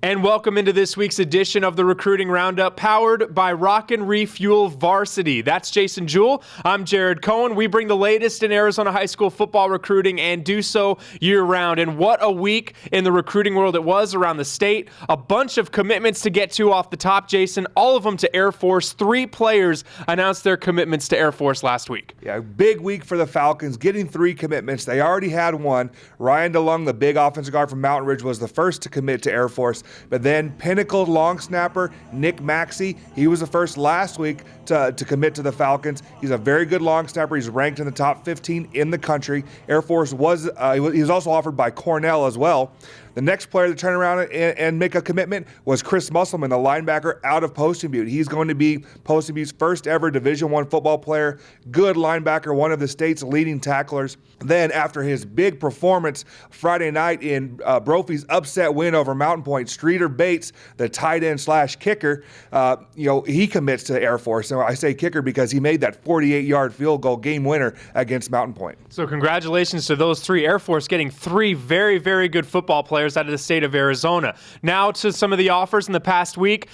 And welcome into this week's edition of the Recruiting Roundup, powered by Rockin' Refuel Varsity. That's Jason Jewell. I'm Jared Cohen. We bring the latest in Arizona high school football recruiting and do so year-round. And what a week in the recruiting world it was around the state. A bunch of commitments to get to off the top, Jason, all of them to Air Force. 3 players announced their commitments to Air Force last week. Yeah, big week for the Falcons, getting 3 commitments. They already had one. Ryan DeLong, the big offensive guard from Mountain Ridge, was the first to commit to Air Force. But then Pinnacle long snapper Nick Maxey, he was the first last week to commit to the Falcons. He's a very good long snapper. He's ranked in the top 15 in the country. Air Force he was also offered by Cornell as well. The next player to turn around and make a commitment was Chris Musselman, the linebacker out of Poston Butte. He's going to be Poston Butte's first ever Division I football player. Good linebacker, one of the state's leading tacklers. Then after his big performance Friday night in Brophy's upset win over Mountain Point, Streeter Bates, the tight end / kicker, he commits to Air Force. So I say kicker because he made that 48-yard field goal game winner against Mountain Point. So congratulations to those 3. Air Force getting 3 very, very good football players out of the state of Arizona. Now to some of the offers in the past week.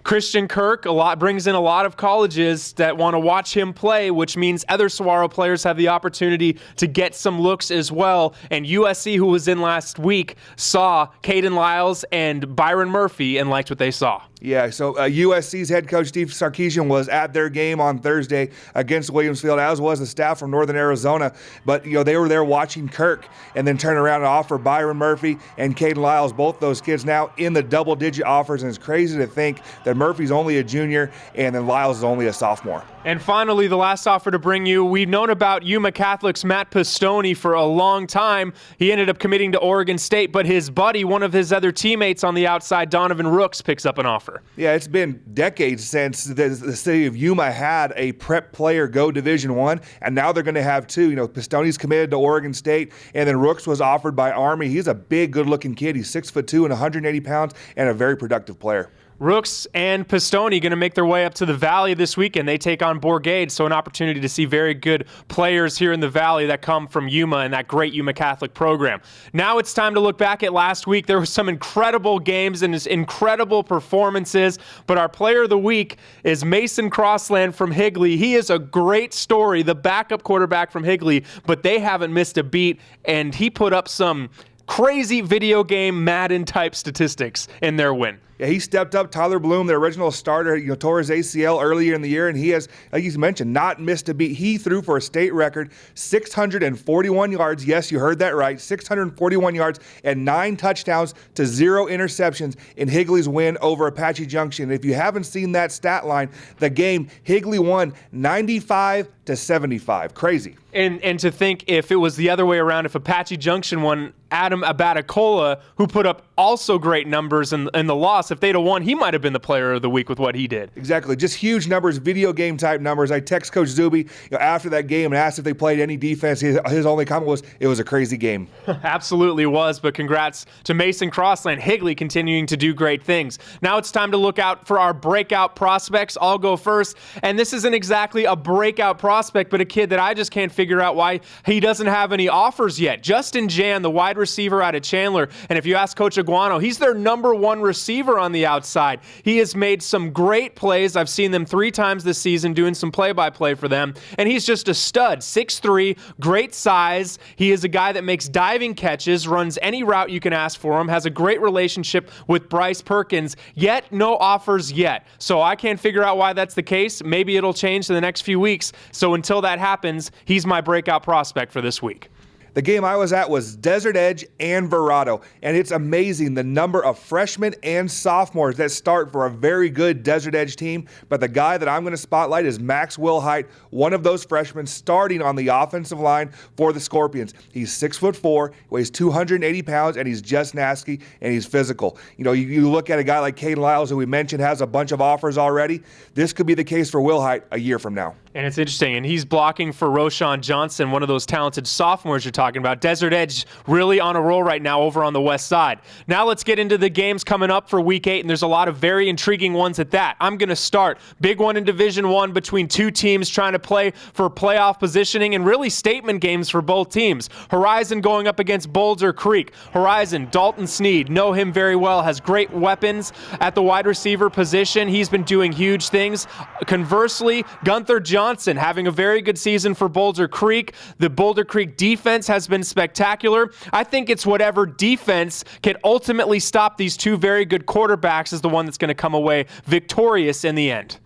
Christian Kirk brings in a lot of colleges that want to watch him play, which means other Saguaro players have the opportunity to get some looks as well. And USC, who was in last week, saw Caden Lyles and Byron Murphy and liked what they saw. Yeah, so USC's head coach Steve Sarkisian was at their game on Thursday against Williamsfield, as was the staff from Northern Arizona. But they were there watching Kirk and then turn around and offer Byron Murphy and Caden Lyles, both those kids now in the double-digit offers. And it's crazy to think that Murphy's only a junior and then Lyles is only a sophomore. And finally, the last offer to bring you, we've known about Yuma Catholic's Matt Pistone for a long time. He ended up committing to Oregon State, but his buddy, one of his other teammates on the outside, Donovan Rooks, picks up an offer. Yeah, it's been decades since the city of Yuma had a prep player go Division I, and now they're going to have 2. Pistone's committed to Oregon State, and then Rooks was offered by Army. He's a big, good-looking kid. He's 6'2" and 180 pounds, and a very productive player. Rooks and Pistone going to make their way up to the Valley this weekend. They take on Bourgade, so an opportunity to see very good players here in the Valley that come from Yuma and that great Yuma Catholic program. Now it's time to look back at last week. There were some incredible games and incredible performances, but our player of the week is Mason Crossland from Higley. He is a great story, the backup quarterback from Higley, but they haven't missed a beat, and he put up some crazy video game Madden-type statistics in their win. Yeah, he stepped up. Tyler Bloom, the original starter, tore his ACL earlier in the year, and he has, like you mentioned, not missed a beat. He threw for a state record 641 yards. Yes, you heard that right. 641 yards and 9 touchdowns to 0 interceptions in Higley's win over Apache Junction. If you haven't seen that stat line, the game, Higley won 95-75. Crazy. And to think if it was the other way around, if Apache Junction won, Adam Abatacola, who put up also great numbers in the loss, if they'd have won, he might have been the player of the week with what he did. Exactly. Just huge numbers, video game type numbers. I text Coach Zuby after that game and asked if they played any defense. His only comment was, it was a crazy game. Absolutely was, but congrats to Mason Crossland. Higley continuing to do great things. Now it's time to look out for our breakout prospects. I'll go first, and this isn't exactly a breakout prospect, but a kid that I just can't figure out why he doesn't have any offers yet. Justin Jan, the wide receiver out of Chandler, and if you ask Coach Aguano, he's their number 1 receiver on the outside. He has made some great plays. I've seen them 3 times this season doing some play-by-play for them, and he's just a stud. 6'3", great size. He is a guy that makes diving catches, runs any route you can ask for him, has a great relationship with Bryce Perkins, yet no offers yet. So I can't figure out why that's the case. Maybe it'll change in the next few weeks. So until that happens, he's my breakout prospect for this week. The game I was at was Desert Edge and Verrado, and it's amazing the number of freshmen and sophomores that start for a very good Desert Edge team. But the guy that I'm going to spotlight is Max Wilhite, one of those freshmen starting on the offensive line for the Scorpions. He's 6'4", weighs 280 pounds, and he's just nasty, and he's physical. You look at a guy like Caden Lyles, who we mentioned has a bunch of offers already. This could be the case for Wilhite a year from now. And it's interesting, and he's blocking for Roshan Johnson, one of those talented sophomores you're talking about. Desert Edge really on a roll right now over on the west side. Now let's get into the games coming up for Week 8, and there's a lot of very intriguing ones at that. I'm going to start. Big one in Division 1 between two teams trying to play for playoff positioning, and really statement games for both teams. Horizon going up against Boulder Creek. Horizon, Dalton Sneed, know him very well, has great weapons at the wide receiver position. He's been doing huge things. Conversely, Gunther Johnson having a very good season for Boulder Creek. The Boulder Creek defense has been spectacular. I think it's whatever defense can ultimately stop these two very good quarterbacks is the one that's going to come away victorious in the end.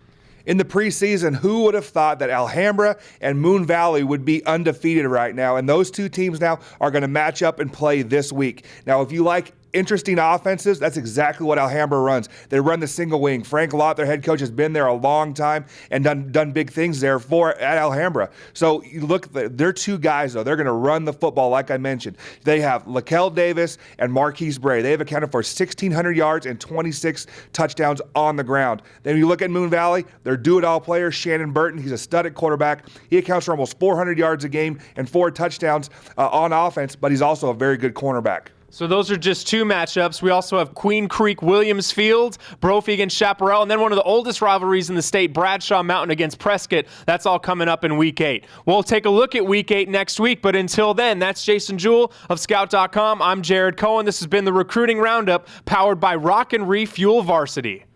In the preseason, who would have thought that Alhambra and Moon Valley would be undefeated right now? And those two teams now are going to match up and play this week. Now, if you like interesting offenses, that's exactly what Alhambra runs. They run the single wing. Frank Lott, their head coach, has been there a long time and done big things there at Alhambra. So you look, they're two guys, though. They're going to run the football, like I mentioned. They have Laquel Davis and Marquise Bray. They have accounted for 1,600 yards and 26 touchdowns on the ground. Then you look at Moon Valley, their do-it-all player, Shannon Burton. He's a stud at quarterback. He accounts for almost 400 yards a game and 4 touchdowns on offense, but he's also a very good cornerback. So those are just two matchups. We also have Queen Creek Williams Field, Brophy against Chaparral, and then one of the oldest rivalries in the state, Bradshaw Mountain against Prescott. That's all coming up in Week 8. We'll take a look at Week 8 next week, but until then, that's Jason Jewell of Scout.com. I'm Jared Cohen. This has been the Recruiting Roundup, powered by Rock and Refuel Varsity.